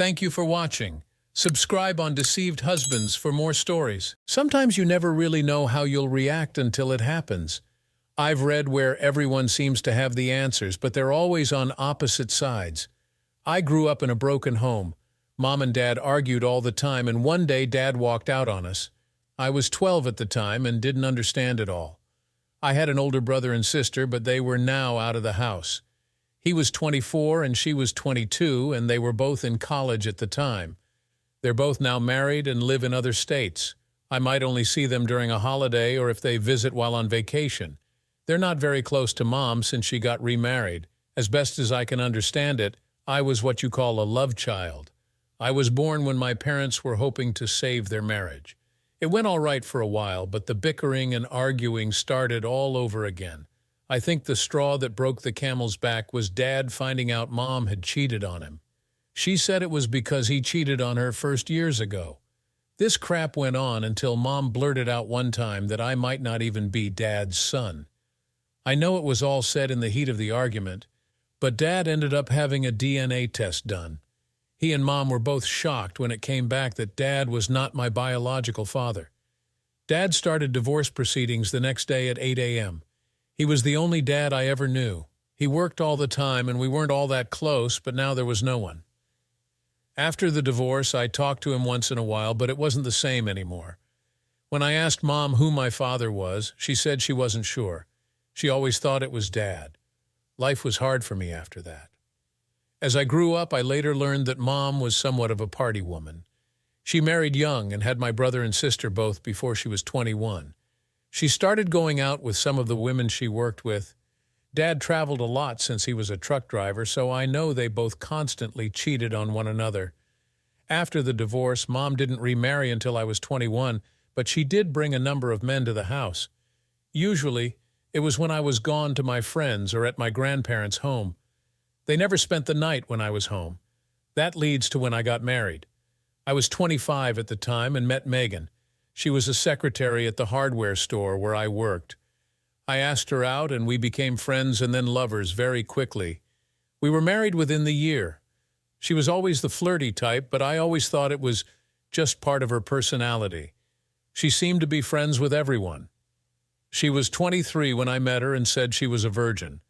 Thank you for watching. Subscribe on Deceived Husbands for more stories. Sometimes you never really know how you'll react until it happens. I've read where everyone seems to have the answers, but they're always on opposite sides. I grew up in a broken home. Mom and Dad argued all the time, and one day Dad walked out on us. I was 12 at the time and didn't understand it all. I had an older brother and sister, but they were now out of the house. He was 24 and she was 22, and they were both in college at the time. They're both now married and live in other states. I might only see them during a holiday or if they visit while on vacation. They're not very close to Mom since she got remarried. As best as I can understand it, I was what you call a love child. I was born when my parents were hoping to save their marriage. It went all right for a while, but the bickering and arguing started all over again. I think the straw that broke the camel's back was Dad finding out Mom had cheated on him. She said it was because he cheated on her first years ago. This crap went on until Mom blurted out one time that I might not even be Dad's son. I know it was all said in the heat of the argument, but Dad ended up having a DNA test done. He and Mom were both shocked when it came back that Dad was not my biological father. Dad started divorce proceedings the next day at 8 a.m. He was the only dad I ever knew. He worked all the time and we weren't all that close, but now there was no one. After the divorce, I talked to him once in a while, but it wasn't the same anymore. When I asked Mom who my father was, she said she wasn't sure. She always thought it was Dad. Life was hard for me after that. As I grew up, I later learned that Mom was somewhat of a party woman. She married young and had my brother and sister both before she was 21. She started going out with some of the women she worked with. Dad traveled a lot since he was a truck driver, so I know they both constantly cheated on one another. After the divorce, Mom didn't remarry until I was 21, but she did bring a number of men to the house. Usually, it was when I was gone to my friends or at my grandparents' home. They never spent the night when I was home. That leads to when I got married. I was 25 at the time and met Megan. She was a secretary at the hardware store where I worked. I asked her out and we became friends and then lovers very quickly. We were married within the year. She was always the flirty type, but I always thought it was just part of her personality. She seemed to be friends with everyone. She was 23 when I met her and said she was a virgin.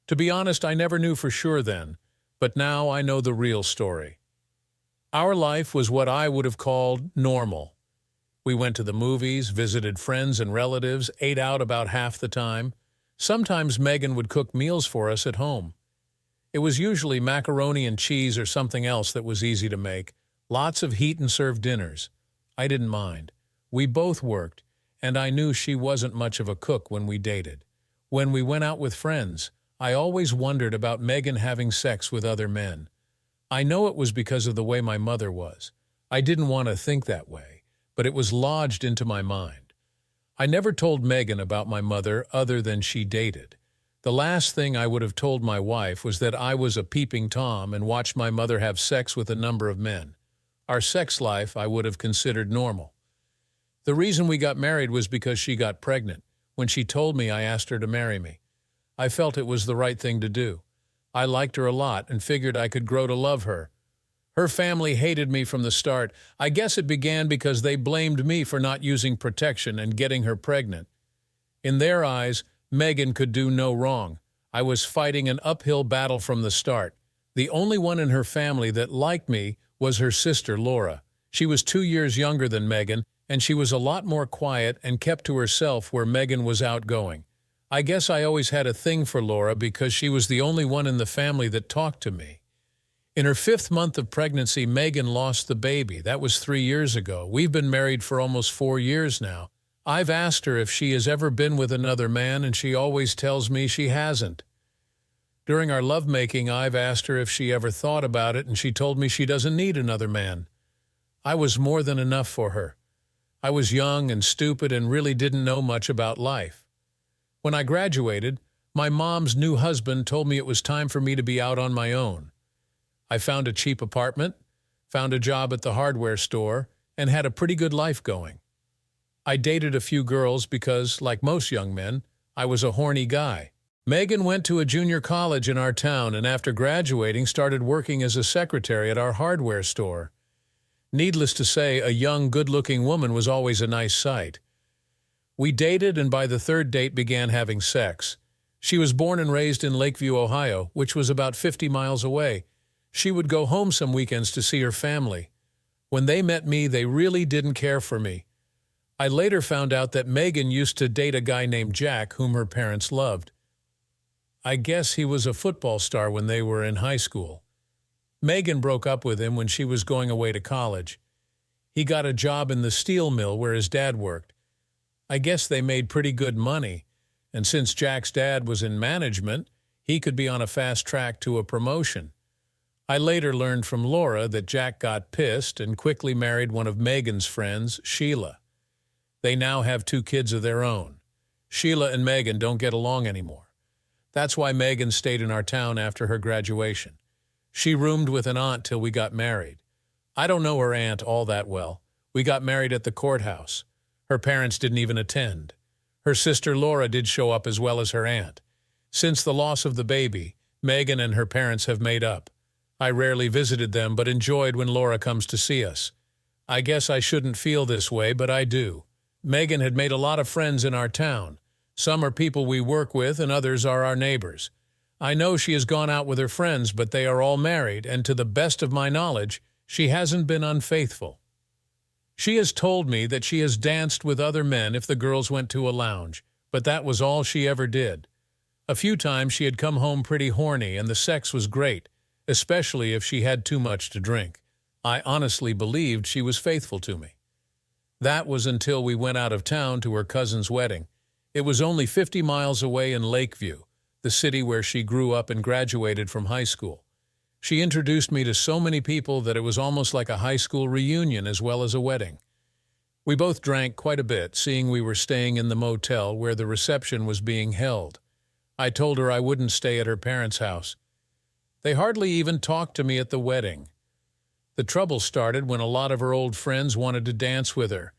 To be honest, I never knew for sure then, but now I know the real story. Our life was what I would have called normal. We went to the movies, visited friends and relatives, ate out about half the time. Sometimes Megan would cook meals for us at home. It was usually macaroni and cheese or something else that was easy to make. Lots of heat and serve dinners. I didn't mind. We both worked, and I knew she wasn't much of a cook when we dated. When we went out with friends, I always wondered about Megan having sex with other men. I know it was because of the way my mother was. I didn't want to think that way, but it was lodged into my mind. I never told Megan about my mother other than she dated. The last thing I would have told my wife was that I was a peeping Tom and watched my mother have sex with a number of men. Our sex life I would have considered normal. The reason we got married was because she got pregnant. When she told me, I asked her to marry me. I felt it was the right thing to do. I liked her a lot and figured I could grow to love her. Her family hated me from the start. I guess it began because they blamed me for not using protection and getting her pregnant. In their eyes, Megan could do no wrong. I was fighting an uphill battle from the start. The only one in her family that liked me was her sister, Laura. She was 2 years younger than Megan, and she was a lot more quiet and kept to herself where Megan was outgoing. I guess I always had a thing for Laura because she was the only one in the family that talked to me. In her 5th month of pregnancy, Megan lost the baby. That was 3 years ago. We've been married for almost 4 years now. I've asked her if she has ever been with another man, and she always tells me she hasn't. During our lovemaking, I've asked her if she ever thought about it, and she told me she doesn't need another man. I was more than enough for her. I was young and stupid and really didn't know much about life. When I graduated, my mom's new husband told me it was time for me to be out on my own. I found a cheap apartment, found a job at the hardware store, and had a pretty good life going. I dated a few girls because, like most young men, I was a horny guy. Megan went to a junior college in our town and after graduating started working as a secretary at our hardware store. Needless to say, a young, good-looking woman was always a nice sight. We dated and by the third date began having sex. She was born and raised in Lakeview, Ohio, which was about 50 miles away. She would go home some weekends to see her family. When they met me, they really didn't care for me. I later found out that Megan used to date a guy named Jack, whom her parents loved. I guess he was a football star when they were in high school. Megan broke up with him when she was going away to college. He got a job in the steel mill where his dad worked. I guess they made pretty good money, and since Jack's dad was in management, he could be on a fast track to a promotion. I later learned from Laura that Jack got pissed and quickly married one of Megan's friends, Sheila. They now have 2 kids of their own. Sheila and Megan don't get along anymore. That's why Megan stayed in our town after her graduation. She roomed with an aunt till we got married. I don't know her aunt all that well. We got married at the courthouse. Her parents didn't even attend. Her sister Laura did show up as well as her aunt. Since the loss of the baby, Megan and her parents have made up. I rarely visited them but enjoyed when Laura comes to see us. I guess I shouldn't feel this way, but I do. Megan had made a lot of friends in our town. Some are people we work with and others are our neighbors. I know she has gone out with her friends, but they are all married, and to the best of my knowledge, she hasn't been unfaithful. She has told me that she has danced with other men if the girls went to a lounge, but that was all she ever did. A few times she had come home pretty horny and the sex was great, especially if she had too much to drink. I honestly believed she was faithful to me. That was until we went out of town to her cousin's wedding. It was only 50 miles away in Lakeview, the city where she grew up and graduated from high school. She introduced me to so many people that it was almost like a high school reunion as well as a wedding. We both drank quite a bit, seeing we were staying in the motel where the reception was being held. I told her I wouldn't stay at her parents' house. They hardly even talked to me at the wedding. The trouble started when a lot of her old friends wanted to dance with her.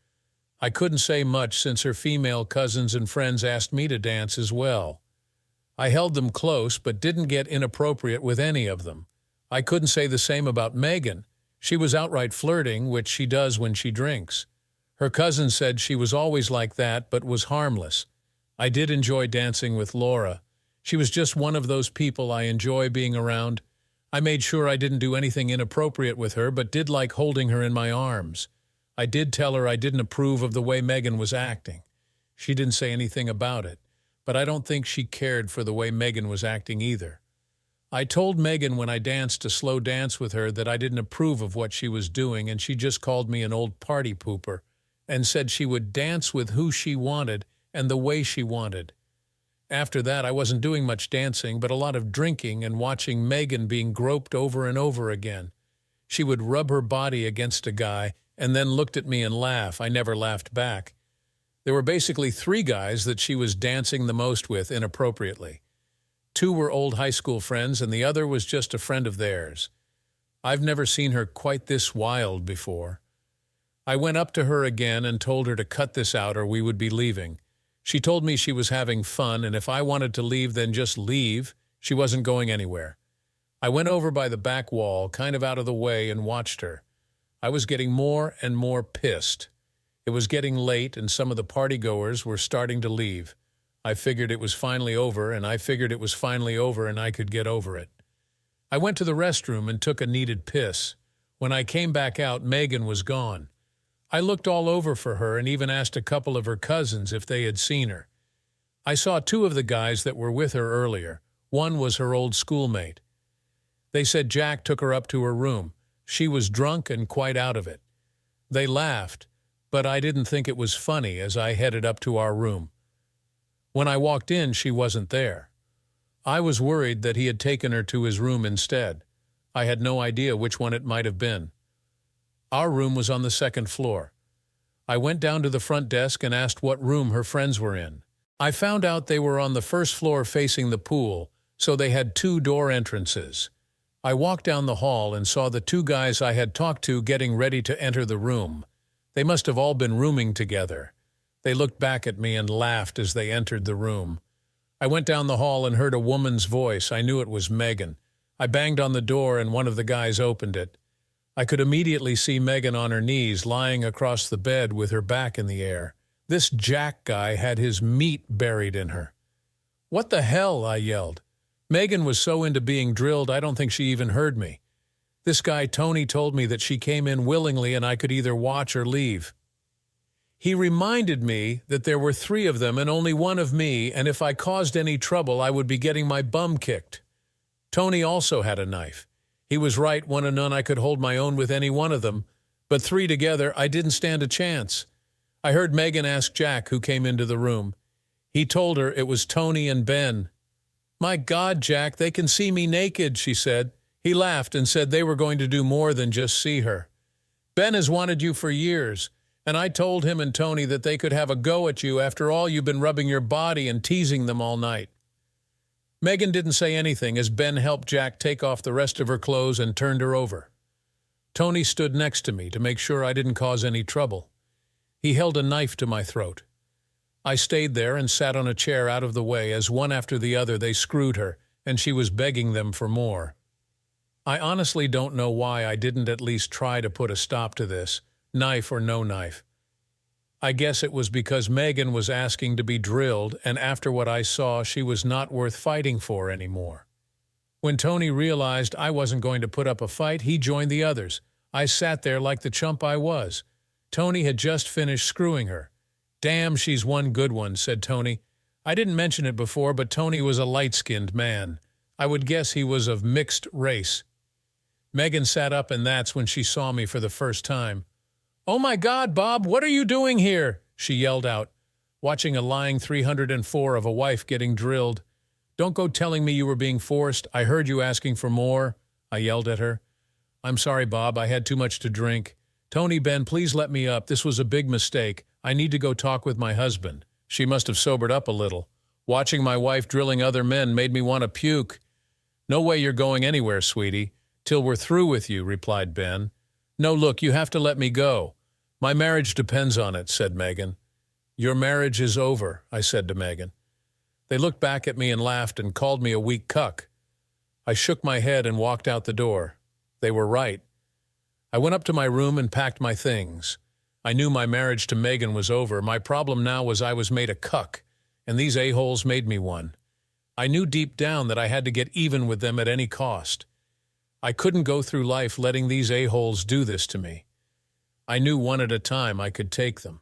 I couldn't say much since her female cousins and friends asked me to dance as well. I held them close but didn't get inappropriate with any of them. I couldn't say the same about Megan. She was outright flirting, which she does when she drinks. Her cousin said she was always like that but was harmless. I did enjoy dancing with Laura. She was just one of those people I enjoy being around. I made sure I didn't do anything inappropriate with her, but did like holding her in my arms. I did tell her I didn't approve of the way Megan was acting. She didn't say anything about it, but I don't think she cared for the way Megan was acting either. I told Megan when I danced to slow dance with her that I didn't approve of what she was doing, and she just called me an old party pooper and said she would dance with who she wanted and the way she wanted. After that, I wasn't doing much dancing, but a lot of drinking and watching Megan being groped over and over again. She would rub her body against a guy and then looked at me and laugh. I never laughed back. There were basically 3 guys that she was dancing the most with inappropriately. 2 were old high school friends and the other was just a friend of theirs. I've never seen her quite this wild before. I went up to her again and told her to cut this out or we would be leaving. She told me she was having fun, and if I wanted to leave, then just leave. She wasn't going anywhere. I went over by the back wall, kind of out of the way, and watched her. I was getting more and more pissed. It was getting late, and some of the partygoers were starting to leave. I figured it was finally over, and I figured it was finally over, and I could get over it. I went to the restroom and took a needed piss. When I came back out, Megan was gone. I looked all over for her and even asked a couple of her cousins if they had seen her. I saw 2 of the guys that were with her earlier. One was her old schoolmate. They said Jack took her up to her room. She was drunk and quite out of it. They laughed, but I didn't think it was funny as I headed up to our room. When I walked in, she wasn't there. I was worried that he had taken her to his room instead. I had no idea which one it might have been. Our room was on the 2nd floor. I went down to the front desk and asked what room her friends were in. I found out they were on the 1st floor facing the pool, so they had 2 door entrances. I walked down the hall and saw the 2 guys I had talked to getting ready to enter the room. They must have all been rooming together. They looked back at me and laughed as they entered the room. I went down the hall and heard a woman's voice. I knew it was Megan. I banged on the door and one of the guys opened it. I could immediately see Megan on her knees, lying across the bed with her back in the air. This Jack guy had his meat buried in her. "What the hell?" I yelled. Megan was so into being drilled, I don't think she even heard me. This guy, Tony, told me that she came in willingly and I could either watch or leave. He reminded me that there were 3 of them and only 1 of me, and if I caused any trouble, I would be getting my bum kicked. Tony also had a knife. He was right, 1 and none I could hold my own with any one of them, but 3 together, I didn't stand a chance. I heard Megan ask Jack, who came into the room. He told her it was Tony and Ben. "My God, Jack, they can see me naked," she said. He laughed and said they were going to do more than just see her. "Ben has wanted you for years, and I told him and Tony that they could have a go at you. After all, you've been rubbing your body and teasing them all night." Megan didn't say anything as Ben helped Jack take off the rest of her clothes and turned her over. Tony stood next to me to make sure I didn't cause any trouble. He held a knife to my throat. I stayed there and sat on a chair out of the way as one after the other they screwed her, and she was begging them for more. I honestly don't know why I didn't at least try to put a stop to this, knife or no knife. I guess it was because Megan was asking to be drilled, and after what I saw, she was not worth fighting for anymore. When Tony realized I wasn't going to put up a fight, he joined the others. I sat there like the chump I was. Tony had just finished screwing her. "Damn, she's one good one," said Tony. I didn't mention it before, but Tony was a light-skinned man. I would guess he was of mixed race. Megan sat up, and that's when she saw me for the first time. "Oh my God, Bob, what are you doing here?" she yelled out, watching a lying 304 of a wife getting drilled. "Don't go telling me you were being forced. I heard you asking for more," I yelled at her. "I'm sorry, Bob, I had too much to drink. Tony, Ben, please let me up. This was a big mistake. I need to go talk with my husband." She must have sobered up a little. Watching my wife drilling other men made me want to puke. "No way you're going anywhere, sweetie, till we're through with you," replied Ben. "No, look, you have to let me go. My marriage depends on it," said Megan. "Your marriage is over," I said to Megan. They looked back at me and laughed and called me a weak cuck. I shook my head and walked out the door. They were right. I went up to my room and packed my things. I knew my marriage to Megan was over. My problem now was I was made a cuck, and these a-holes made me one. I knew deep down that I had to get even with them at any cost. I couldn't go through life letting these a-holes do this to me. I knew one at a time I could take them.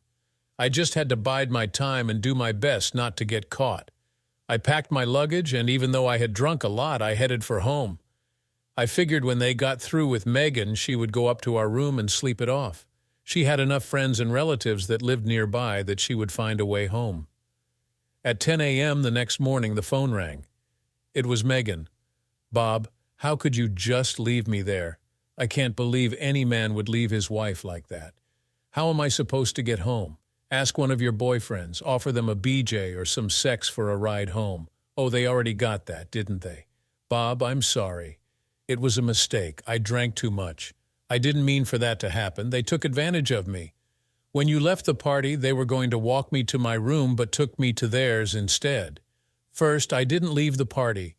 I just had to bide my time and do my best not to get caught. I packed my luggage, and even though I had drunk a lot, I headed for home. I figured when they got through with Megan, she would go up to our room and sleep it off. She had enough friends and relatives that lived nearby that she would find a way home. At 10 a.m. the next morning, the phone rang. It was Megan. "Bob, how could you just leave me there? I can't believe any man would leave his wife like that. How am I supposed to get home? Ask one of your boyfriends, offer them a BJ or some sex for a ride home. Oh, they already got that, didn't they? Bob, I'm sorry. It was a mistake. I drank too much. I didn't mean for that to happen. They took advantage of me. When you left the party, they were going to walk me to my room but took me to theirs instead. First, I didn't leave the party.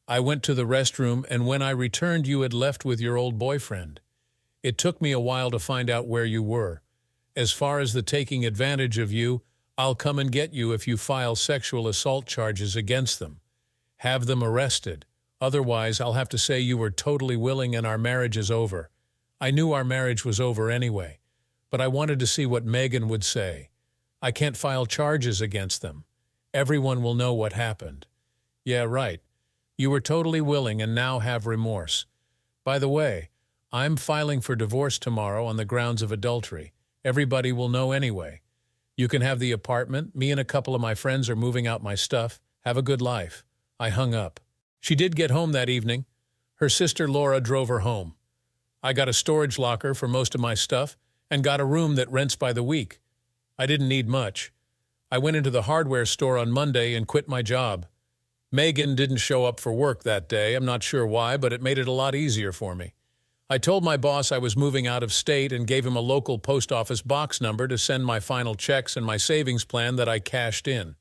I went to the restroom, and when I returned, you had left with your old boyfriend. It took me a while to find out where you were. As far as the taking advantage of you, I'll come and get you if you file sexual assault charges against them. Have them arrested. Otherwise, I'll have to say you were totally willing and our marriage is over. I knew our marriage was over anyway, but I wanted to see what Megan would say. I can't file charges against them. Everyone will know what happened. Yeah, right. You were totally willing and now have remorse. By the way, I'm filing for divorce tomorrow on the grounds of adultery. Everybody will know anyway. You can have the apartment. Me and a couple of my friends are moving out my stuff. Have a good life." I hung up. She did get home that evening. Her sister Laura drove her home. I got a storage locker for most of my stuff and got a room that rents by the week. I didn't need much. I went into the hardware store on Monday and quit my job. Megan didn't show up for work that day. I'm not sure why, but it made it a lot easier for me. I told my boss I was moving out of state and gave him a local post office box number to send my final checks and my savings plan that I cashed in.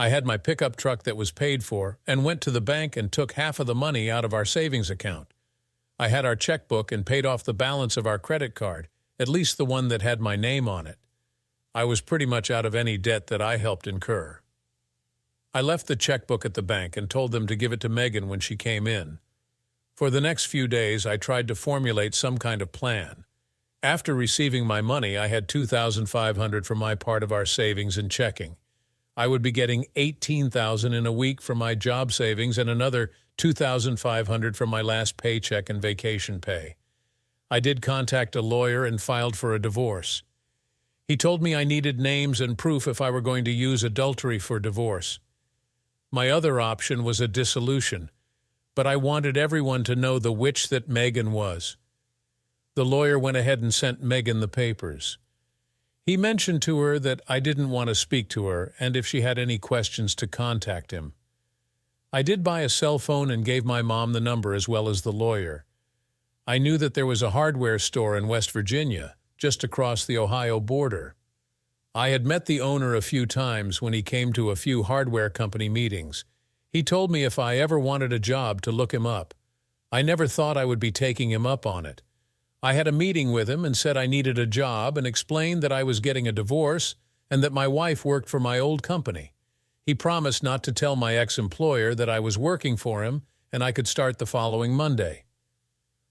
I had my pickup truck that was paid for and went to the bank and took half of the money out of our savings account. I had our checkbook and paid off the balance of our credit card, at least the one that had my name on it. I was pretty much out of any debt that I helped incur. I left the checkbook at the bank and told them to give it to Megan when she came in. For the next few days, I tried to formulate some kind of plan. After receiving my money, I had $2,500 for my part of our savings and checking. I would be getting $18,000 in a week from my job savings and another $2,500 from my last paycheck and vacation pay. I did contact a lawyer and filed for a divorce. He told me I needed names and proof if I were going to use adultery for divorce. My other option was a dissolution, but I wanted everyone to know the witch that Megan was. The lawyer went ahead and sent Megan the papers. He mentioned to her that I didn't want to speak to her and if she had any questions to contact him. I did buy a cell phone and gave my mom the number as well as the lawyer. I knew that there was a hardware store in West Virginia, just across the Ohio border. I had met the owner a few times when he came to a few hardware company meetings. He told me if I ever wanted a job to look him up. I never thought I would be taking him up on it. I had a meeting with him and said I needed a job and explained that I was getting a divorce and that my wife worked for my old company. He promised not to tell my ex-employer that I was working for him and I could start the following Monday.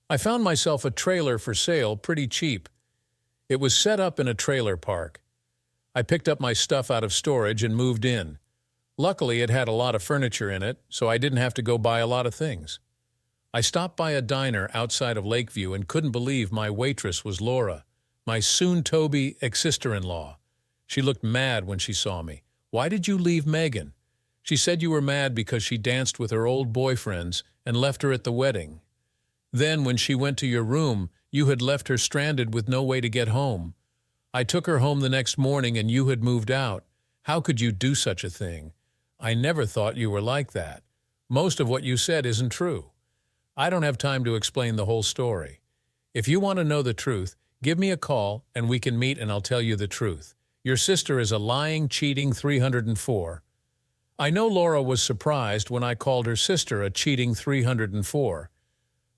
I found myself a trailer for sale pretty cheap. It was set up in a trailer park. I picked up my stuff out of storage and moved in. Luckily, it had a lot of furniture in it, so I didn't have to go buy a lot of things. I stopped by a diner outside of Lakeview and couldn't believe my waitress was Laura, my soon-to-be ex-sister-in-law. She looked mad when she saw me. "Why did you leave Megan?" "She said you were mad because she danced with her old boyfriends and left her at the wedding. Then, when she went to your room, you had left her stranded with no way to get home. I took her home the next morning and you had moved out. How could you do such a thing? I never thought you were like that. Most of what you said isn't true." I don't have time to explain the whole story. If you want to know the truth, give me a call and we can meet and I'll tell you the truth. Your sister is a lying, cheating 304. I know Laura was surprised when I called her sister a cheating 304.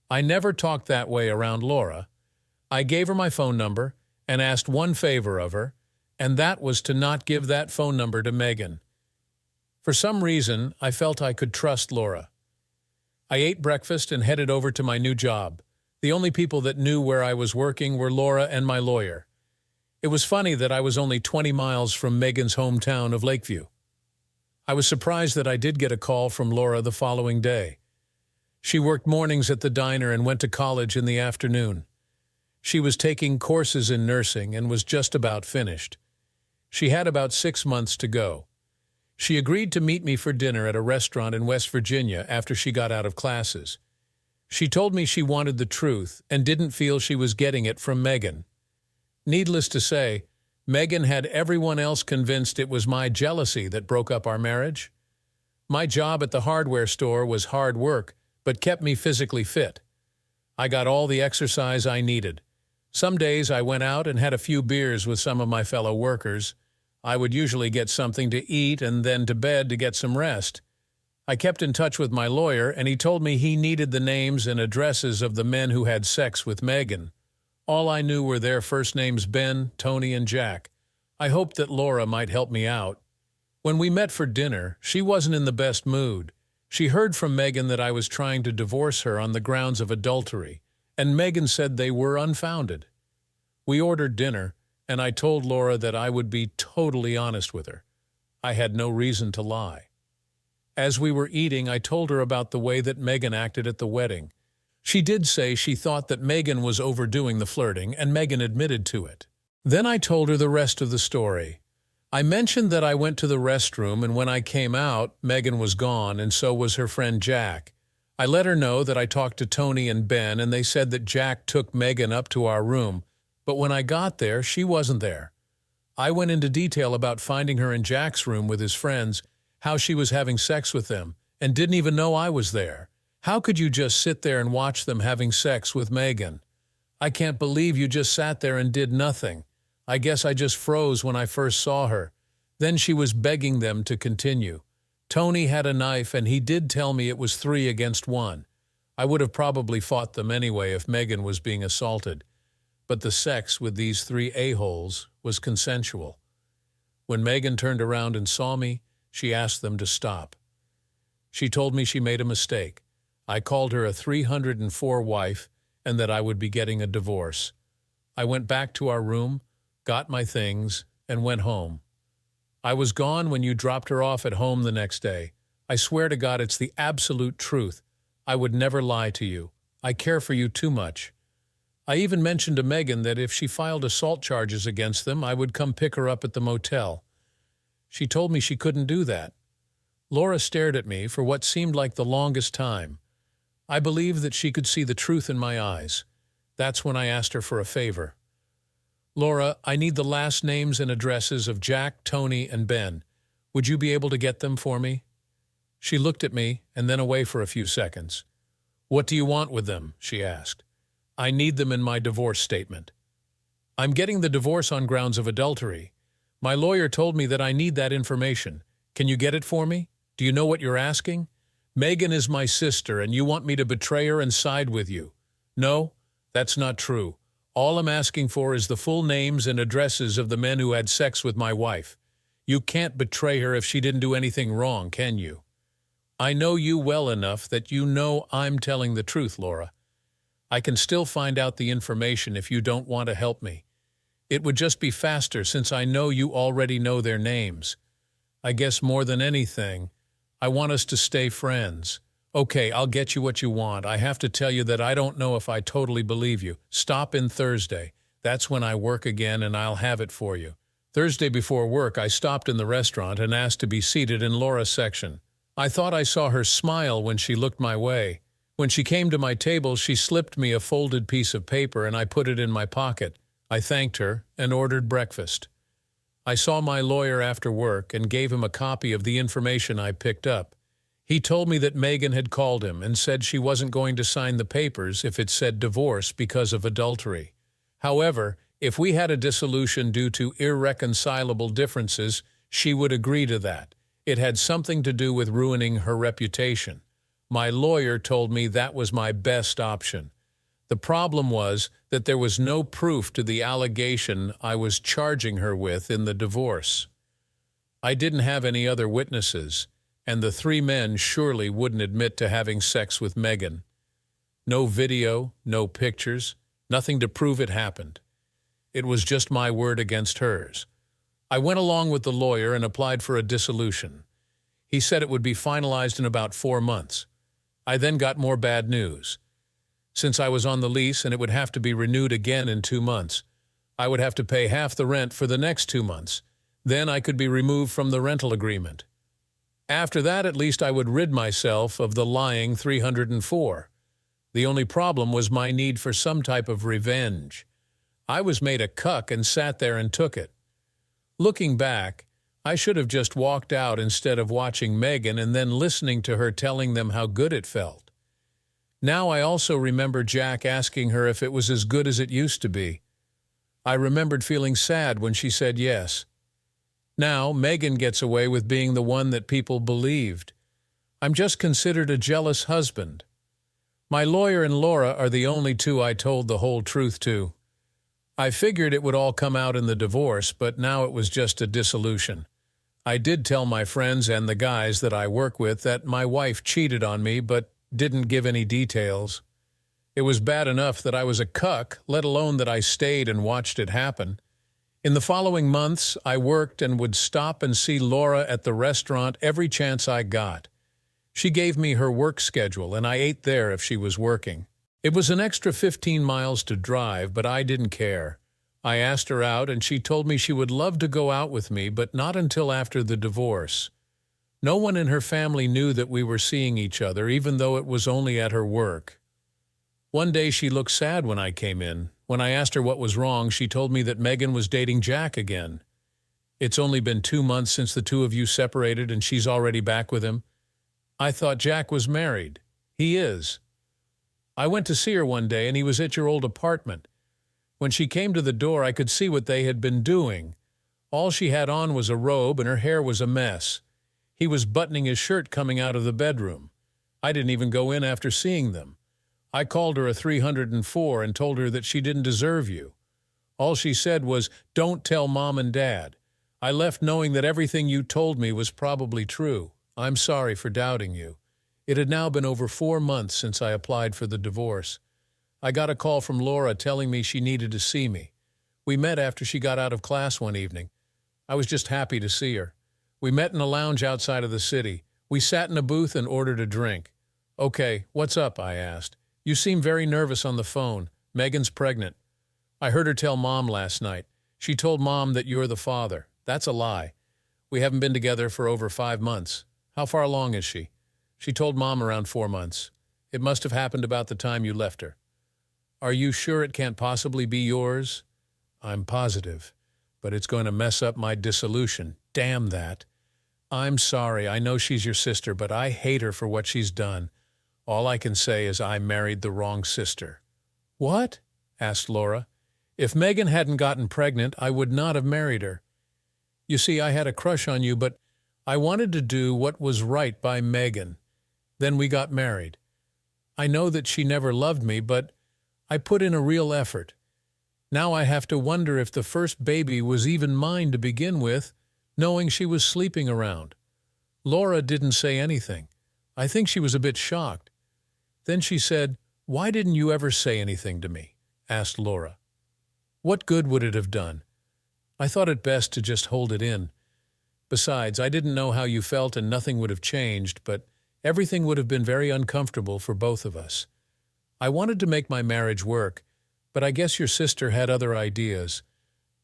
I never talked that way around Laura. I gave her my phone number and asked one favor of her, and that was to not give that phone number to Megan. For some reason, I felt I could trust Laura. I ate breakfast and headed over to my new job. The only people that knew where I was working were Laura and my lawyer. It was funny that I was only 20 miles from Megan's hometown of Lakeview. I was surprised that I did get a call from Laura the following day. She worked mornings at the diner and went to college in the afternoon. She was taking courses in nursing and was just about finished. She had about 6 months to go. She agreed to meet me for dinner at a restaurant in West Virginia after she got out of classes. She told me she wanted the truth and didn't feel she was getting it from Megan. Needless to say, Megan had everyone else convinced it was my jealousy that broke up our marriage. My job at the hardware store was hard work, but kept me physically fit. I got all the exercise I needed. Some days I went out and had a few beers with some of my fellow workers. I would usually get something to eat and then to bed to get some rest. I kept in touch with my lawyer, and he told me he needed the names and addresses of the men who had sex with Megan. All I knew were their first names Ben, Tony, and Jack. I hoped that Laura might help me out. When we met for dinner, she wasn't in the best mood. She heard from Megan that I was trying to divorce her on the grounds of adultery, and Megan said they were unfounded. We ordered dinner, and I told Laura that I would be totally honest with her. I had no reason to lie. As we were eating, I told her about the way that Megan acted at the wedding. She did say she thought that Megan was overdoing the flirting, and Megan admitted to it. Then I told her the rest of the story. I mentioned that I went to the restroom, and when I came out, Megan was gone, and so was her friend Jack. I let her know that I talked to Tony and Ben, and they said that Jack took Megan up to our room. But when I got there, she wasn't there. I went into detail about finding her in Jack's room with his friends, how she was having sex with them, and didn't even know I was there. How could you just sit there and watch them having sex with Megan? I can't believe you just sat there and did nothing. I guess I just froze when I first saw her. Then she was begging them to continue. Tony had a knife, and he did tell me it was 3 against 1. I would have probably fought them anyway if Megan was being assaulted. But the sex with these 3 a-holes was consensual. When Megan turned around and saw me, she asked them to stop. She told me she made a mistake. I called her a 304 wife and that I would be getting a divorce. I went back to our room, got my things, and went home. I was gone when you dropped her off at home the next day. I swear to God it's the absolute truth. I would never lie to you. I care for you too much. I even mentioned to Megan that if she filed assault charges against them, I would come pick her up at the motel. She told me she couldn't do that. Laura stared at me for what seemed like the longest time. I believed that she could see the truth in my eyes. That's when I asked her for a favor. Laura, I need the last names and addresses of Jack, Tony, and Ben. Would you be able to get them for me? She looked at me and then away for a few seconds. What do you want with them? She asked. I need them in my divorce statement. I'm getting the divorce on grounds of adultery. My lawyer told me that I need that information. Can you get it for me? Do you know what you're asking? Megan is my sister, and you want me to betray her and side with you. No, that's not true. All I'm asking for is the full names and addresses of the men who had sex with my wife. You can't betray her if she didn't do anything wrong, can you? I know you well enough that you know I'm telling the truth, Laura. I can still find out the information if you don't want to help me. It would just be faster since I know you already know their names. I guess more than anything, I want us to stay friends. Okay, I'll get you what you want. I have to tell you that I don't know if I totally believe you. Stop in Thursday. That's when I work again, and I'll have it for you. Thursday before work, I stopped in the restaurant and asked to be seated in Laura's section. I thought I saw her smile when she looked my way. When she came to my table, she slipped me a folded piece of paper and I put it in my pocket. I thanked her and ordered breakfast. I saw my lawyer after work and gave him a copy of the information I picked up. He told me that Megan had called him and said she wasn't going to sign the papers if it said divorce because of adultery. However, if we had a dissolution due to irreconcilable differences, she would agree to that. It had something to do with ruining her reputation. My lawyer told me that was my best option. The problem was that there was no proof to the allegation I was charging her with in the divorce. I didn't have any other witnesses, and the 3 men surely wouldn't admit to having sex with Megan. No video, no pictures, nothing to prove it happened. It was just my word against hers. I went along with the lawyer and applied for a dissolution. He said it would be finalized in about 4 months. I then got more bad news. Since I was on the lease and it would have to be renewed again in 2 months, I would have to pay half the rent for the next 2 months. Then I could be removed from the rental agreement. After that, at least I would rid myself of the lying 304. The only problem was my need for some type of revenge. I was made a cuck and sat there and took it. Looking back, I should have just walked out instead of watching Megan and then listening to her telling them how good it felt. Now I also remember Jack asking her if it was as good as it used to be. I remembered feeling sad when she said yes. Now Megan gets away with being the one that people believed. I'm just considered a jealous husband. My lawyer and Laura are the only 2 I told the whole truth to. I figured it would all come out in the divorce, but now it was just a dissolution. I did tell my friends and the guys that I work with that my wife cheated on me, but didn't give any details. It was bad enough that I was a cuck, let alone that I stayed and watched it happen. In the following months, I worked and would stop and see Laura at the restaurant every chance I got. She gave me her work schedule, and I ate there if she was working. It was an extra 15 miles to drive, but I didn't care. I asked her out, and she told me she would love to go out with me, but not until after the divorce. No one in her family knew that we were seeing each other, even though it was only at her work. One day she looked sad when I came in. When I asked her what was wrong, she told me that Megan was dating Jack again. It's only been 2 months since the 2 of you separated, and she's already back with him. I thought Jack was married. He is. I went to see her one day, and he was at your old apartment. When she came to the door, I could see what they had been doing. All she had on was a robe and her hair was a mess. He was buttoning his shirt coming out of the bedroom. I didn't even go in after seeing them. I called her a 304 and told her that she didn't deserve you. All she said was, "Don't tell Mom and Dad." I left knowing that everything you told me was probably true. I'm sorry for doubting you. It had now been over 4 months since I applied for the divorce. I got a call from Laura telling me she needed to see me. We met after she got out of class one evening. I was just happy to see her. We met in a lounge outside of the city. We sat in a booth and ordered a drink. "Okay, what's up?" I asked. "You seem very nervous on the phone. Megan's pregnant." "I heard her tell Mom last night. She told Mom that you're the father." "That's a lie. We haven't been together for over 5 months. How far along is she?" "She told Mom around 4 months. It must have happened about the time you left her." "Are you sure it can't possibly be yours?" "I'm positive, but it's going to mess up my dissolution. Damn that." "I'm sorry. I know she's your sister, but I hate her for what she's done. All I can say is I married the wrong sister." "What?" asked Laura. "If Megan hadn't gotten pregnant, I would not have married her. You see, I had a crush on you, but I wanted to do what was right by Megan. Then we got married. I know that she never loved me, but I put in a real effort. Now I have to wonder if the first baby was even mine to begin with, knowing she was sleeping around." Laura didn't say anything. I think she was a bit shocked. Then she said, "Why didn't you ever say anything to me?" asked Laura. "What good would it have done? I thought it best to just hold it in. Besides, I didn't know how you felt and nothing would have changed, but everything would have been very uncomfortable for both of us. I wanted to make my marriage work, but I guess your sister had other ideas.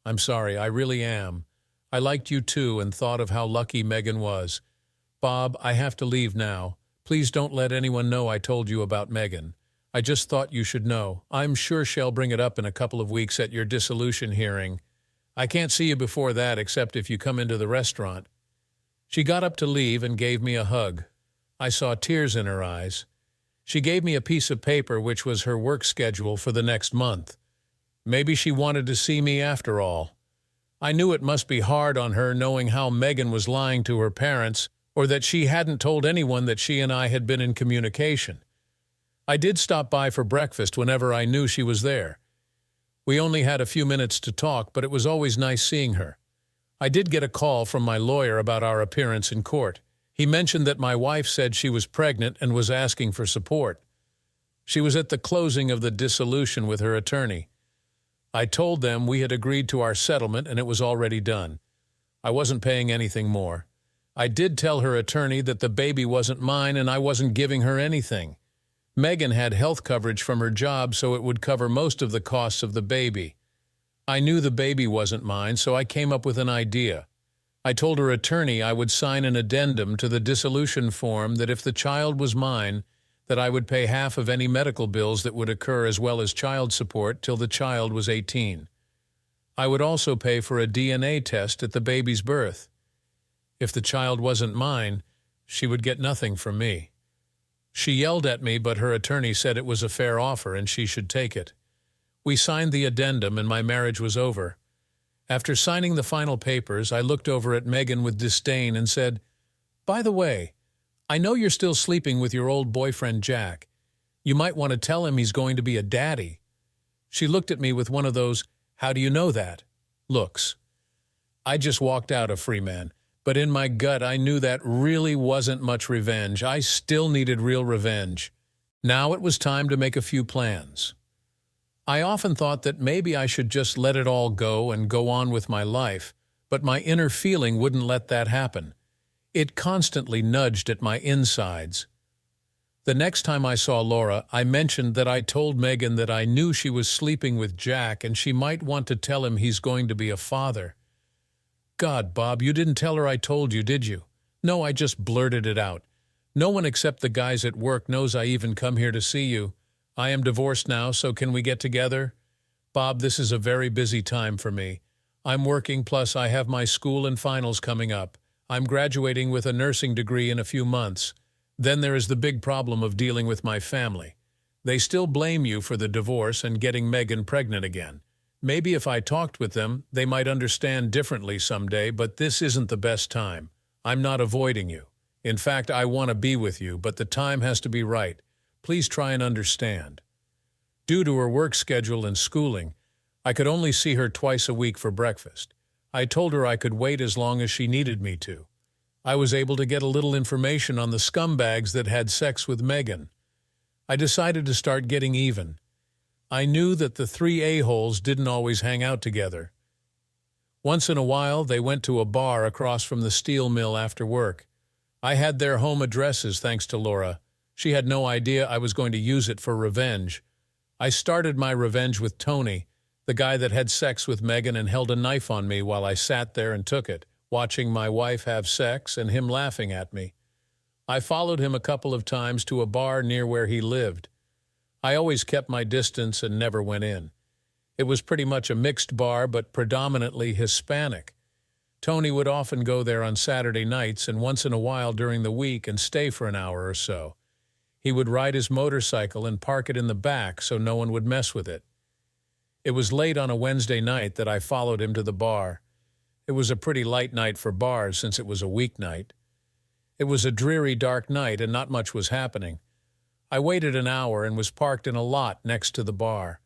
I'm sorry, I really am. I liked you too and thought of how lucky Megan was. Bob, I have to leave now. Please don't let anyone know I told you about Megan. I just thought you should know. I'm sure she'll bring it up in a couple of weeks at your dissolution hearing. I can't see you before that except if you come into the restaurant." She got up to leave and gave me a hug. I saw tears in her eyes. She gave me a piece of paper which was her work schedule for the next month. Maybe she wanted to see me after all. I knew it must be hard on her knowing how Megan was lying to her parents, or that she hadn't told anyone that she and I had been in communication. I did stop by for breakfast whenever I knew she was there. We only had a few minutes to talk, but it was always nice seeing her. I did get a call from my lawyer about our appearance in court. He mentioned that my wife said she was pregnant and was asking for support. She was at the closing of the dissolution with her attorney. I told them we had agreed to our settlement and it was already done. I wasn't paying anything more. I did tell her attorney that the baby wasn't mine and I wasn't giving her anything. Megan had health coverage from her job, so it would cover most of the costs of the baby. I knew the baby wasn't mine, so I came up with an idea. I told her attorney I would sign an addendum to the dissolution form that if the child was mine, that I would pay half of any medical bills that would occur as well as child support till the child was 18. I would also pay for a DNA test at the baby's birth. If the child wasn't mine, she would get nothing from me. She yelled at me, but her attorney said it was a fair offer and she should take it. We signed the addendum and my marriage was over. After signing the final papers, I looked over at Megan with disdain and said, "By the way, I know you're still sleeping with your old boyfriend Jack. You might want to tell him he's going to be a daddy." She looked at me with one of those, "How do you know that?" looks. I just walked out a free man. But in my gut, I knew that really wasn't much revenge. I still needed real revenge. Now it was time to make a few plans. I often thought that maybe I should just let it all go and go on with my life, but my inner feeling wouldn't let that happen. It constantly nudged at my insides. The next time I saw Laura, I mentioned that I told Megan that I knew she was sleeping with Jack and she might want to tell him he's going to be a father. God, Bob, you didn't tell her I told you, did you? No, I just blurted it out. No one except the guys at work knows I even come here to see you. I am divorced now, so can we get together? Bob, this is a very busy time for me. I'm working, plus I have my school and finals coming up. I'm graduating with a nursing degree in a few months. Then there is the big problem of dealing with my family. They still blame you for the divorce and getting Megan pregnant again. Maybe if I talked with them, they might understand differently someday, but this isn't the best time. I'm not avoiding you. In fact, I want to be with you, but the time has to be right. Please try and understand. Due to her work schedule and schooling, I could only see her twice a week for breakfast. I told her I could wait as long as she needed me to. I was able to get a little information on the scumbags that had sex with Megan. I decided to start getting even. I knew that the three a-holes didn't always hang out together. Once in a while, they went to a bar across from the steel mill after work. I had their home addresses thanks to Laura. She had no idea I was going to use it for revenge. I started my revenge with Tony, the guy that had sex with Megan and held a knife on me while I sat there and took it, watching my wife have sex and him laughing at me. I followed him a couple of times to a bar near where he lived. I always kept my distance and never went in. It was pretty much a mixed bar, but predominantly Hispanic. Tony would often go there on Saturday nights and once in a while during the week and stay for an hour or so. He would ride his motorcycle and park it in the back so no one would mess with it. It was late on a Wednesday night that I followed him to the bar. It was a pretty light night for bars since it was a weeknight. It was a dreary, dark night and not much was happening. I waited an hour and was parked in a lot next to the bar.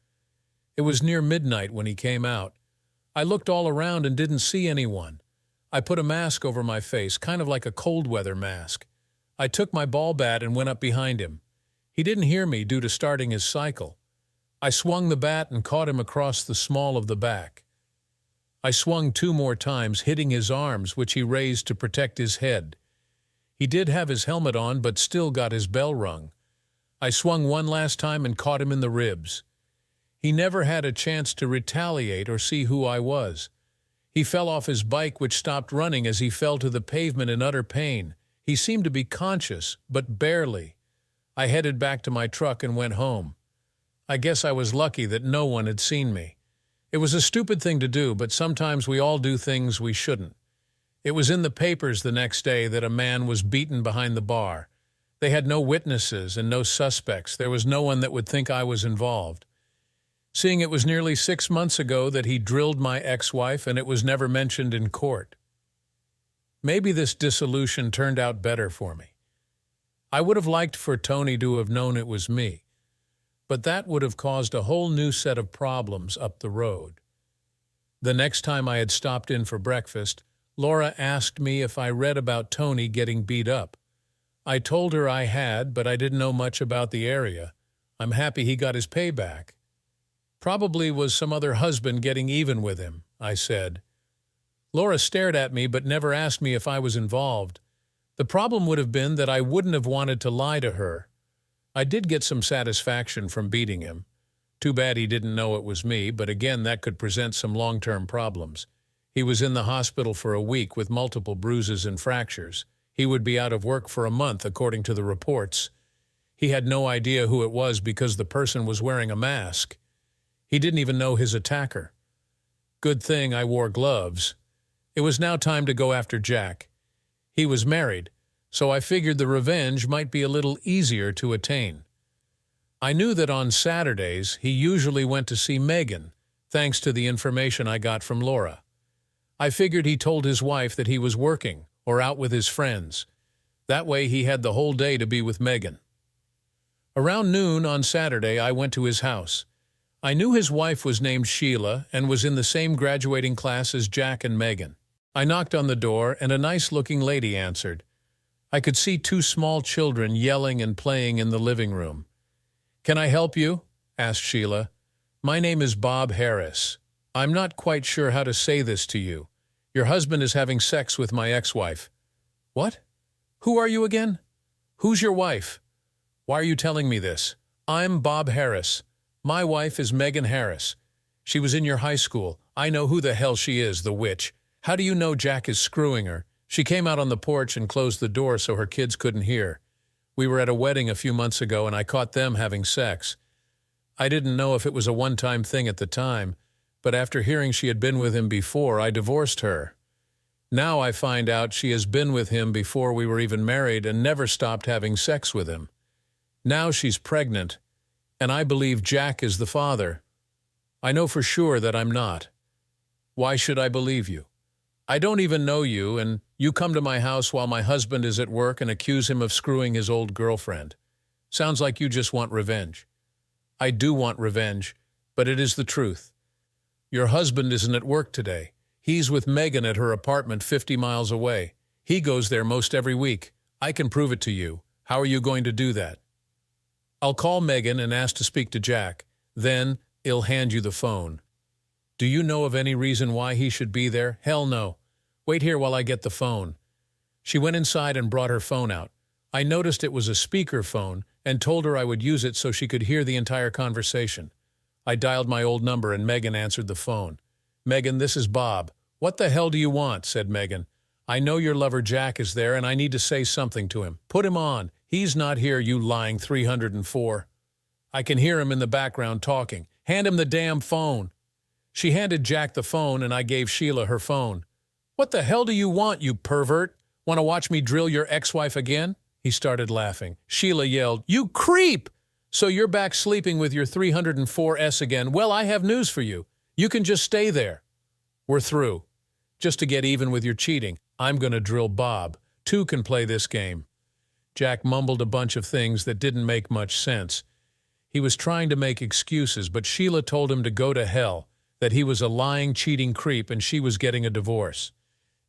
It was near midnight when he came out. I looked all around and didn't see anyone. I put a mask over my face, kind of like a cold weather mask. I took my ball bat and went up behind him. He didn't hear me due to starting his cycle. I swung the bat and caught him across the small of the back. I swung 2 more times, hitting his arms, which he raised to protect his head. He did have his helmet on, but still got his bell rung. I swung 1 last time and caught him in the ribs. He never had a chance to retaliate or see who I was. He fell off his bike, which stopped running as he fell to the pavement in utter pain. He seemed to be conscious, but barely. I headed back to my truck and went home. I guess I was lucky that no one had seen me. It was a stupid thing to do, but sometimes we all do things we shouldn't. It was in the papers the next day that a man was beaten behind the bar. They had no witnesses and no suspects. There was no one that would think I was involved. Seeing it was nearly 6 months ago that he drilled my ex-wife and it was never mentioned in court. Maybe this dissolution turned out better for me. I would have liked for Tony to have known it was me, but that would have caused a whole new set of problems up the road. The next time I had stopped in for breakfast, Laura asked me if I read about Tony getting beat up. I told her I had, but I didn't know much about the area. I'm happy he got his payback. Probably was some other husband getting even with him, I said. Laura stared at me but never asked me if I was involved. The problem would have been that I wouldn't have wanted to lie to her. I did get some satisfaction from beating him. Too bad he didn't know it was me, but again that could present some long-term problems. He was in the hospital for a week with multiple bruises and fractures. He would be out of work for a month, according to the reports. He had no idea who it was because the person was wearing a mask. He didn't even know his attacker. Good thing I wore gloves. It was now time to go after Jack. He was married, so I figured the revenge might be a little easier to attain. I knew that on Saturdays he usually went to see Megan, thanks to the information I got from Laura. I figured he told his wife that he was working or out with his friends. That way he had the whole day to be with Megan. Around noon on Saturday, I went to his house. I knew his wife was named Sheila and was in the same graduating class as Jack and Megan. I knocked on the door and a nice-looking lady answered. I could see 2 small children yelling and playing in the living room. "Can I help you?" asked Sheila. "My name is Bob Harris. I'm not quite sure how to say this to you. Your husband is having sex with my ex-wife." "What? Who are you again? Who's your wife? Why are you telling me this? I'm Bob Harris. My wife is Megan Harris. She was in your high school. I know who the hell she is, the witch. How do you know Jack is screwing her? She came out on the porch and closed the door so her kids couldn't hear. We were at a wedding a few months ago and I caught them having sex. I didn't know if it was a one-time thing at the time, but after hearing she had been with him before, I divorced her. Now I find out she has been with him before we were even married and never stopped having sex with him. Now she's pregnant, and I believe Jack is the father." I know for sure that I'm not. Why should I believe you? I don't even know you, and you come to my house while my husband is at work and accuse him of screwing his old girlfriend. Sounds like you just want revenge. I do want revenge, but it is the truth. Your husband isn't at work today. He's with Megan at her apartment 50 miles away. He goes there most every week. I can prove it to you. How are you going to do that? I'll call Megan and ask to speak to Jack. Then he'll hand you the phone. Do you know of any reason why he should be there? Hell no. Wait here while I get the phone. She went inside and brought her phone out. I noticed it was a speaker phone and told her I would use it so she could hear the entire conversation. I dialed my old number and Megan answered the phone. Megan, this is Bob. What the hell do you want? Said Megan. I know your lover Jack is there and I need to say something to him. Put him on. He's not here, you lying 304. I can hear him in the background talking. Hand him the damn phone. She handed Jack the phone and I gave Sheila her phone. What the hell do you want, you pervert? Want to watch me drill your ex-wife again? He started laughing. Sheila yelled, You creep! So you're back sleeping with your 304S again. Well, I have news for you. You can just stay there. We're through. Just to get even with your cheating, I'm gonna drill Bob. Two can play this game. Jack mumbled a bunch of things that didn't make much sense. He was trying to make excuses, but Sheila told him to go to hell, that he was a lying, cheating creep and she was getting a divorce.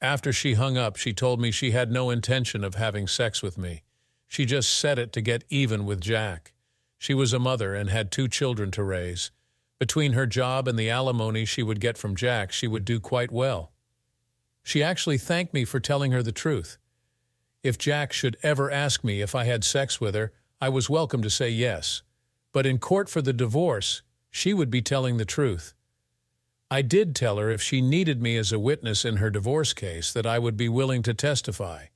After she hung up, she told me she had no intention of having sex with me. She just said it to get even with Jack. She was a mother and had 2 children to raise. Between her job and the alimony she would get from Jack, she would do quite well. She actually thanked me for telling her the truth. If Jack should ever ask me if I had sex with her, I was welcome to say yes. But in court for the divorce, she would be telling the truth. I did tell her if she needed me as a witness in her divorce case that I would be willing to testify.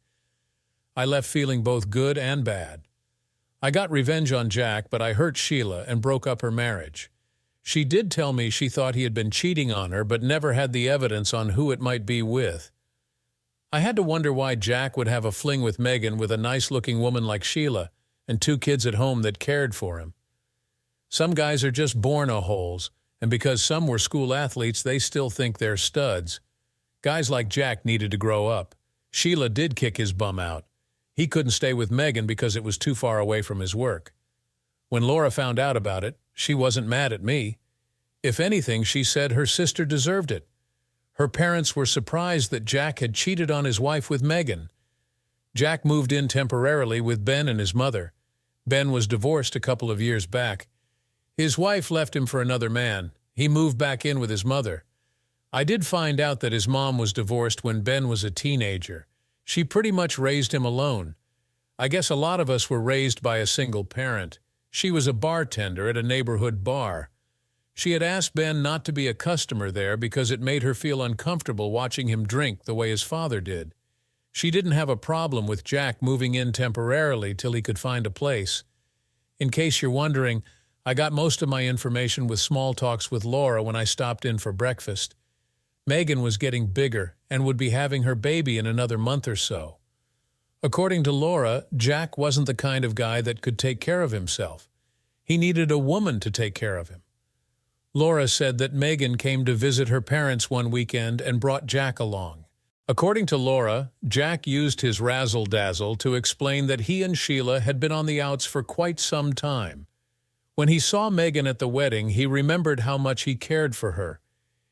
I left feeling both good and bad. I got revenge on Jack, but I hurt Sheila and broke up her marriage. She did tell me she thought he had been cheating on her, but never had the evidence on who it might be with. I had to wonder why Jack would have a fling with Megan with a nice-looking woman like Sheila and 2 kids at home that cared for him. Some guys are just born a-holes, and because some were school athletes, they still think they're studs. Guys like Jack needed to grow up. Sheila did kick his bum out. He couldn't stay with Megan because it was too far away from his work. When Laura found out about it, she wasn't mad at me. If anything, she said her sister deserved it. Her parents were surprised that Jack had cheated on his wife with Megan. Jack moved in temporarily with Ben and his mother. Ben was divorced a couple of years back. His wife left him for another man. He moved back in with his mother. I did find out that his mom was divorced when Ben was a teenager. She pretty much raised him alone. I guess a lot of us were raised by a single parent. She was a bartender at a neighborhood bar. She had asked Ben not to be a customer there because it made her feel uncomfortable watching him drink the way his father did. She didn't have a problem with Jack moving in temporarily till he could find a place. In case you're wondering, I got most of my information with small talks with Laura when I stopped in for breakfast. Megan was getting bigger and would be having her baby in another month or so. According to Laura, Jack wasn't the kind of guy that could take care of himself. He needed a woman to take care of him. Laura said that Megan came to visit her parents one weekend and brought Jack along. According to Laura, Jack used his razzle-dazzle to explain that he and Sheila had been on the outs for quite some time. When he saw Megan at the wedding, he remembered how much he cared for her.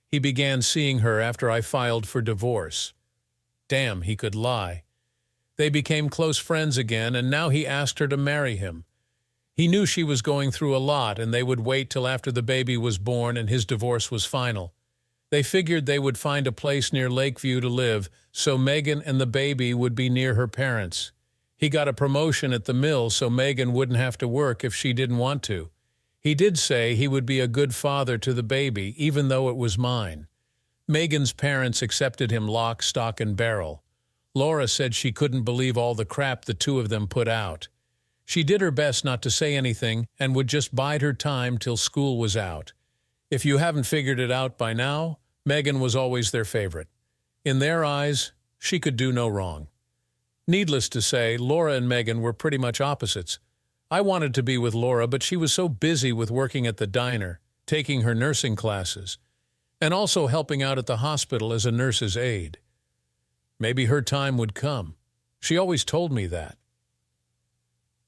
He began seeing her after I filed for divorce. Damn, he could lie. They became close friends again, and now he asked her to marry him. He knew she was going through a lot, and they would wait till after the baby was born and his divorce was final. They figured they would find a place near Lakeview to live, so Megan and the baby would be near her parents. He got a promotion at the mill so Megan wouldn't have to work if she didn't want to. He did say he would be a good father to the baby, even though it was mine. Megan's parents accepted him lock, stock, and barrel. Laura said she couldn't believe all the crap the 2 of them put out. She did her best not to say anything and would just bide her time till school was out. If you haven't figured it out by now, Megan was always their favorite. In their eyes, she could do no wrong. Needless to say, Laura and Megan were pretty much opposites. I wanted to be with Laura, but she was so busy with working at the diner. taking her nursing classes, and also helping out at the hospital as a nurse's aide. Maybe her time would come. She always told me that.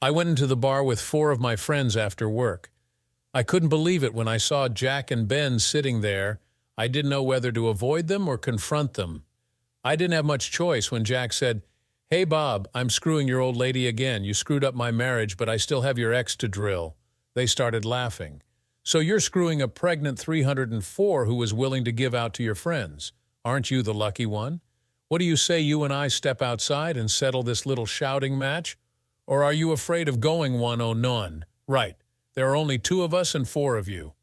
I went into the bar with 4 of my friends after work. I couldn't believe it when I saw Jack and Ben sitting there. I didn't know whether to avoid them or confront them. I didn't have much choice when Jack said, "Hey Bob, I'm screwing your old lady again. You screwed up my marriage, but I still have your ex to drill." They started laughing. "So you're screwing a pregnant 304 who was willing to give out to your friends. Aren't you the lucky one? What do you say you and I step outside and settle this little shouting match? Or are you afraid of going one on none? Right, there are only 2 of us and 4 of you."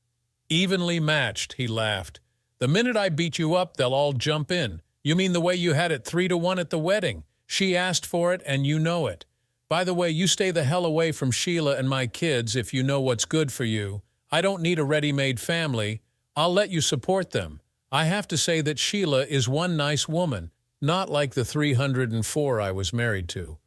"Evenly matched," he laughed. "The minute I beat you up, they'll all jump in. You mean the way you had it 3-1 at the wedding? She asked for it, and you know it. By the way, you stay the hell away from Sheila and my kids if you know what's good for you. I don't need a ready-made family. I'll let you support them. I have to say that Sheila is one nice woman, not like the 304 I was married to.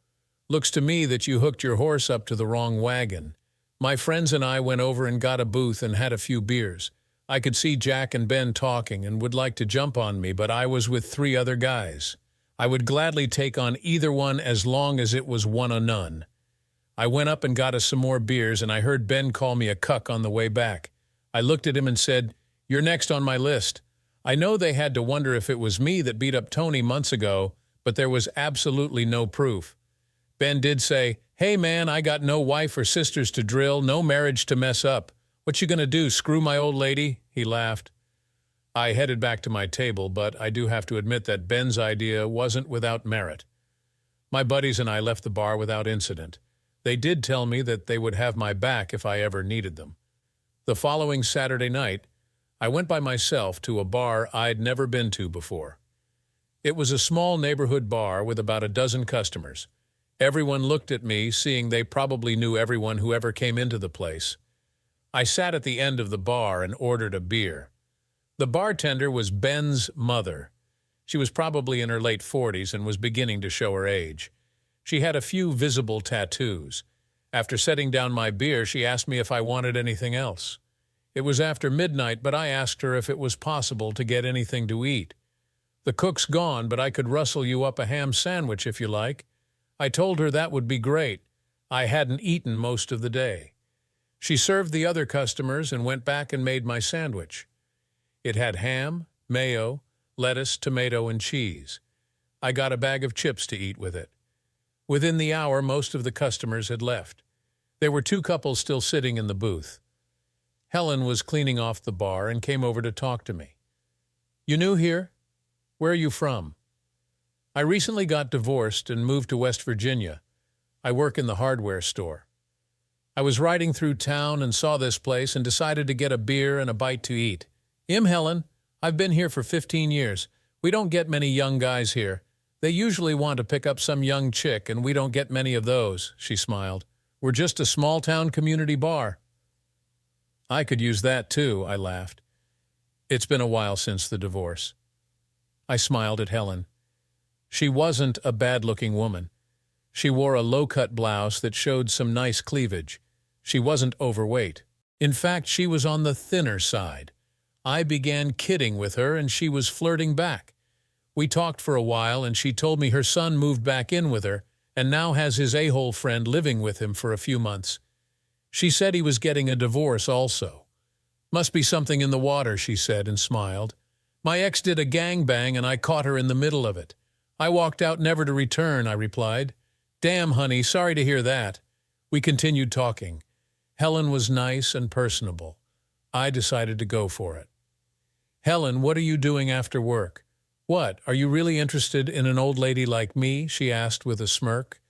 Looks to me that you hooked your horse up to the wrong wagon." My friends and I went over and got a booth and had a few beers. I could see Jack and Ben talking and would like to jump on me, but I was with 3 other guys. I would gladly take on either one as long as it was one on none. I went up and got us some more beers, and I heard Ben call me a cuck on the way back. I looked at him and said, "You're next on my list." I know they had to wonder if it was me that beat up Tony months ago, but there was absolutely no proof. Ben did say, "Hey man, I got no wife or sisters to drill, no marriage to mess up. What you gonna do, screw my old lady?" He laughed. I headed back to my table, but I do have to admit that Ben's idea wasn't without merit. My buddies and I left the bar without incident. They did tell me that they would have my back if I ever needed them. The following Saturday night, I went by myself to a bar I'd never been to before. It was a small neighborhood bar with about a dozen customers. Everyone looked at me, seeing they probably knew everyone who ever came into the place. I sat at the end of the bar and ordered a beer. The bartender was Ben's mother. She was probably in her late 40s and was beginning to show her age. She had a few visible tattoos. After setting down my beer, she asked me if I wanted anything else. It was after midnight, but I asked her if it was possible to get anything to eat. "The cook's gone, but I could rustle you up a ham sandwich if you like." I told her that would be great. I hadn't eaten most of the day. She served the other customers and went back and made my sandwich. It had ham, mayo, lettuce, tomato, and cheese. I got a bag of chips to eat with it. Within the hour, most of the customers had left. There were 2 couples still sitting in the booth. Helen was cleaning off the bar and came over to talk to me. "You new here? Where are you from?" "I recently got divorced and moved to West Virginia. I work in the hardware store. I was riding through town and saw this place and decided to get a beer and a bite to eat. Helen, I've been here for 15 years. We don't get many young guys here. They usually want to pick up some young chick, and we don't get many of those," she smiled. "We're just a small-town community bar." "I could use that too," I laughed. "It's been a while since the divorce." I smiled at Helen. She wasn't a bad-looking woman. She wore a low-cut blouse that showed some nice cleavage. She wasn't overweight. In fact, she was on the thinner side. I began kidding with her, and she was flirting back. We talked for a while, and she told me her son moved back in with her and now has his a-hole friend living with him for a few months. She said he was getting a divorce also. "Must be something in the water," she said and smiled. "My ex did a gangbang, and I caught her in the middle of it. I walked out never to return," I replied. "Damn, honey, sorry to hear that." We continued talking. Helen was nice and personable. I decided to go for it. "Helen, what are you doing after work?" "What, are you really interested in an old lady like me?" she asked with a smirk.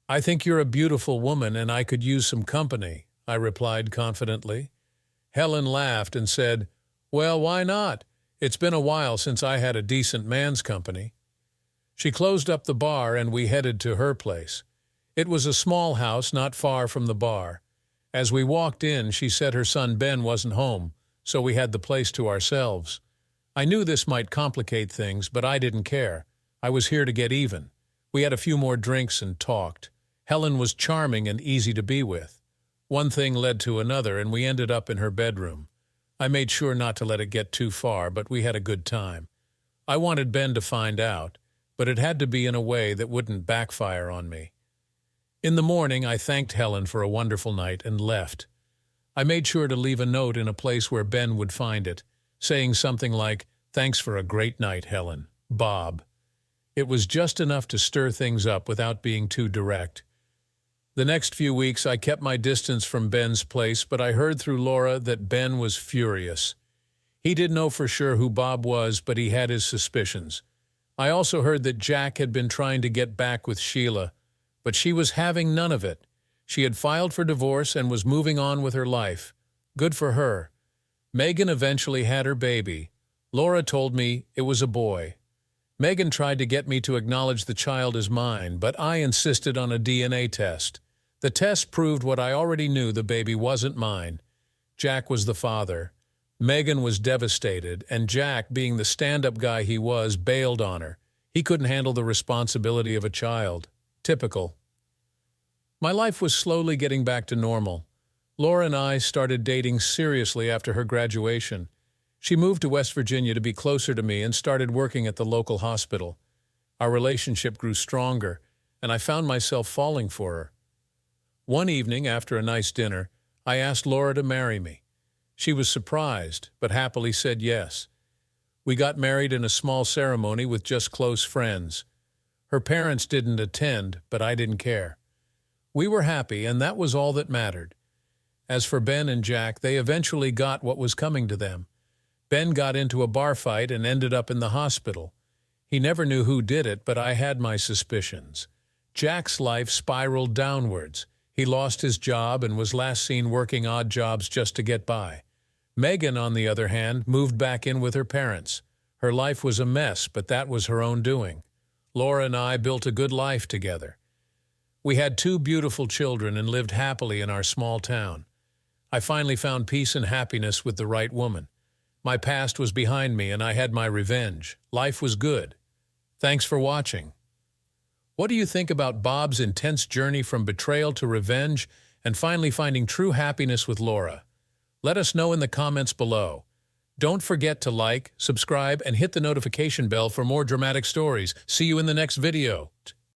"I think you're a beautiful woman and I could use some company," I replied confidently. Helen laughed and said, "Well, why not? It's been a while since I had a decent man's company." She closed up the bar and we headed to her place. It was a small house not far from the bar. As we walked in, she said her son Ben wasn't home, so we had the place to ourselves. I knew this might complicate things, but I didn't care. I was here to get even. We had a few more drinks and talked. Helen was charming and easy to be with. One thing led to another, and we ended up in her bedroom. I made sure not to let it get too far, but we had a good time. I wanted Ben to find out, but it had to be in a way that wouldn't backfire on me. In the morning, I thanked Helen for a wonderful night and left. I made sure to leave a note in a place where Ben would find it, saying something like, "Thanks for a great night, Helen. Bob." It was just enough to stir things up without being too direct. The next few weeks, I kept my distance from Ben's place, but I heard through Laura that Ben was furious. He didn't know for sure who Bob was, but he had his suspicions. I also heard that Jack had been trying to get back with Sheila, but she was having none of it. She had filed for divorce and was moving on with her life. Good for her. Megan eventually had her baby. Laura told me it was a boy. Megan tried to get me to acknowledge the child as mine, but I insisted on a DNA test. The test proved what I already knew: the baby wasn't mine. Jack was the father. Megan was devastated, and Jack, being the stand-up guy he was, bailed on her. He couldn't handle the responsibility of a child. Typical. My life was slowly getting back to normal. Laura and I started dating seriously after her graduation. She moved to West Virginia to be closer to me and started working at the local hospital. Our relationship grew stronger, and I found myself falling for her. One evening, after a nice dinner, I asked Laura to marry me. She was surprised, but happily said yes. We got married in a small ceremony with just close friends. Her parents didn't attend, but I didn't care. We were happy, and that was all that mattered. As for Ben and Jack, they eventually got what was coming to them. Ben got into a bar fight and ended up in the hospital. He never knew who did it, but I had my suspicions. Jack's life spiraled downwards. He lost his job and was last seen working odd jobs just to get by. Megan, on the other hand, moved back in with her parents. Her life was a mess, but that was her own doing. Laura and I built a good life together. We had 2 beautiful children and lived happily in our small town. I finally found peace and happiness with the right woman. My past was behind me, and I had my revenge. Life was good. Thanks for watching. What do you think about Bob's intense journey from betrayal to revenge and finally finding true happiness with Laura? Let us know in the comments below. Don't forget to like, subscribe, and hit the notification bell for more dramatic stories. See you in the next video.